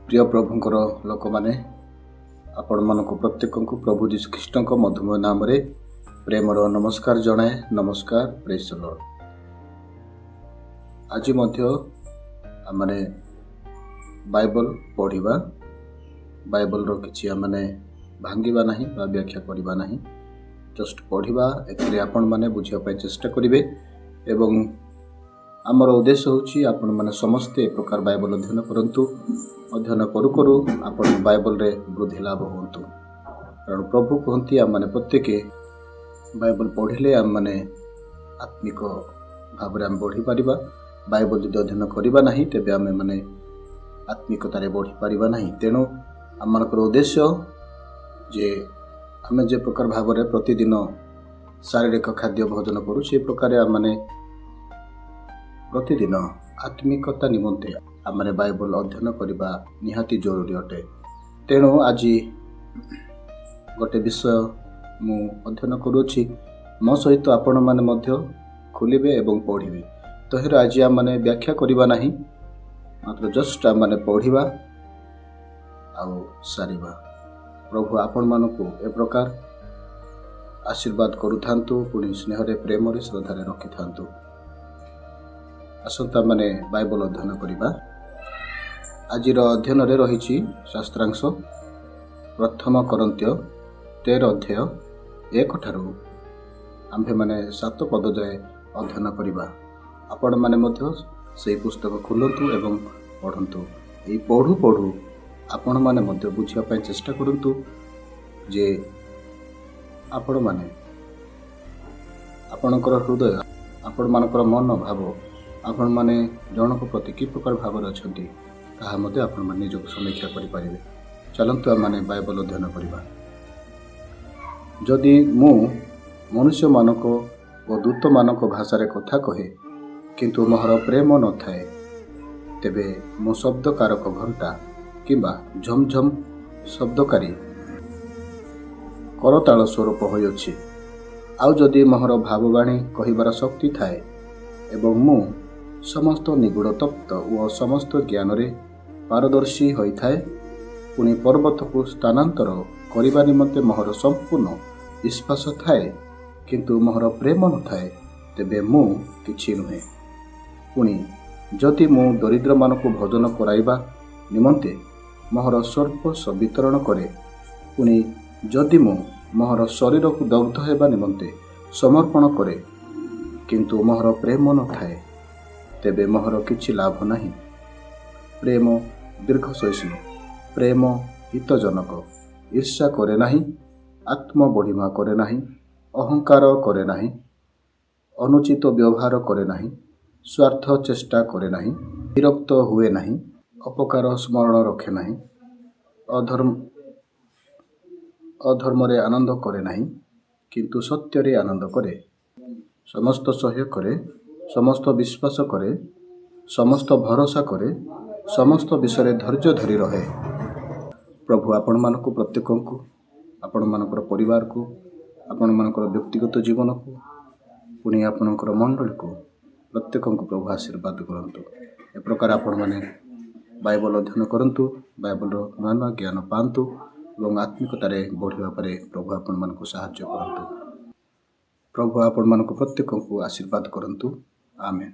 प्रिय प्रभुंकर लोक मैंने आपण मानक प्रत्येक को प्रभु जीशु ख्रीष्ट मधुमय नाम रे प्रेमर नमस्कार जनाए। नमस्कार, प्रेज द लॉर्ड। आज मध्य आमने बाइबल पढ़िबा, बाइबल रो किछि आमने भांगिबा नहीं बा व्याख्या करिबा नहीं, जस्ट पढ़िबा। एथिरे आपण माने बुझिया पय चेष्टा करिवे एवं आमर उद्देश्य होछि आपण माने समस्त एक प्रकार बाइबल अध्ययन करंतु। अध्ययन करू करू आपण बाइबल रे वृद्धि लाभ होंतु, कारण प्रभु कहती आम मैंने प्रत्येक बाइबल पढ़िले आम मैंने आत्मिक भाव में बढ़ी पारिबा। बाइबल जदि अध्ययन करिबा नहीं तेबे आम मैंने आत्मिकतार बढ़ी पारिबा नहीं। तेणु आमर उद्देश्य जे आम जे प्रकार भाव में प्रतिदिन शारीरिक खाद्य भोजन करूँ से प्रकार आम मैंने प्रतिदिन आत्मिकता निमंते आमने बाइबल अध्ययन करने निहाती जरूरी अटे। तेणु आज गोटे विषय मु अध्ययन करुछि, मो सहित आपण माने मध्य खोलिबे एवं पढ़िबे। तहिर आज आम माने व्याख्या करिबा नहीं, मात्र जस्ट आम माने पढ़िबा आउ सारिबा। प्रभु आपण मानकु ए प्रकार आशीर्वाद करुथांतु, पुणी स्नेह रे प्रेम रे श्रद्धा रे रखिथांतु। आसंता माने बाइबल अध्ययन करिबा। आजिर अध्ययन रे रहिछि शास्त्रांश प्रथम करन्त्य 13 अध्याय 1 ठारू आम्भे माने 7 पद जाए अध्ययन करिबा। आपण माने मध्य सेही पुस्तक खोलंतु एवं पढ़ंतु। एई पढ़ू पढ़ू आपण माने मध्य बुझिया पय चेष्टा करंतु जे आपण माने आपणकर हृदय, आपण मानकर मन भाव, आपण माने जनक प्रति कि प्रकार भाव अछंती ताहा मते आपण माने निजक समीक्षा करि परिबे। चलंतु आम माने बाइबल अध्ययन करिबा। जदि मु मनुष्य मानक व दूत मानक भाषा रे कथा कहे किंतु मोहर प्रेम न थाए, तेबे मो शब्दकारक घंटा किंबा झमझम शब्दकारी करताल स्वरूप होइछि। आउ जदि मोहर भाववाणी कहिबार शक्ति थाए एवं मु समस्त निगूढ़ तप्त व समस्त ज्ञान रे पारदर्शी होइथाए, पुणी पर्वत को स्थानांतर करिबा निमंते मोहर संपूर्ण विश्वास थाए किंतु मोहर प्रेम न थाए, तेबे मु किछि नुहे। पुणी जदि मु दरिद्र मानक भोजन कराइबा निमंते मोहर सर्वस्व वितरण करे, पुणी जदि मु मोहर शरीर को दग्ध हेबा निमंते समर्पण करे किंतु मोहर प्रेम न थाए, तेबे मोहर किछि लाभ नहीं। प्रेम दीर्घ सहिष्णु, प्रेम हितजनक, ईर्ष्या करे नहीं, आत्म बढ़िमा करे नहीं, अहंकार करे नहीं, अनुचित व्यवहार करे नहीं, स्वार्थ चेष्टा करे नहीं, विरक्त हुए नहीं, अपकार स्मरण रखे नहीं, अधर्म रे आनंद करे नहीं किंतु सत्य रे आनंद करे, समस्त सह्य करे, समस्त विश्वास करे, समस्त भरोसा करे, समस्त विषय धैर्य धरी रहे। प्रभु आपण मानक प्रत्येक को, आपण मानकर परिवार को, आपण मानकर व्यक्तिगत जीवन को, पुणी आपणकर मंडल को प्रत्येक को प्रभु आशीर्वाद करंतु। ए प्रकार आपण माने बाइबल अध्ययन करंतु, बाइबल रो नूआ नूआ ज्ञान पांतु एवं आत्मिकतारे बढ़िबा पारे प्रभु आपण मानक सहायता करंतु। प्रभु आपण मानक प्रत्येक को आशीर्वाद करंतु। आमेन।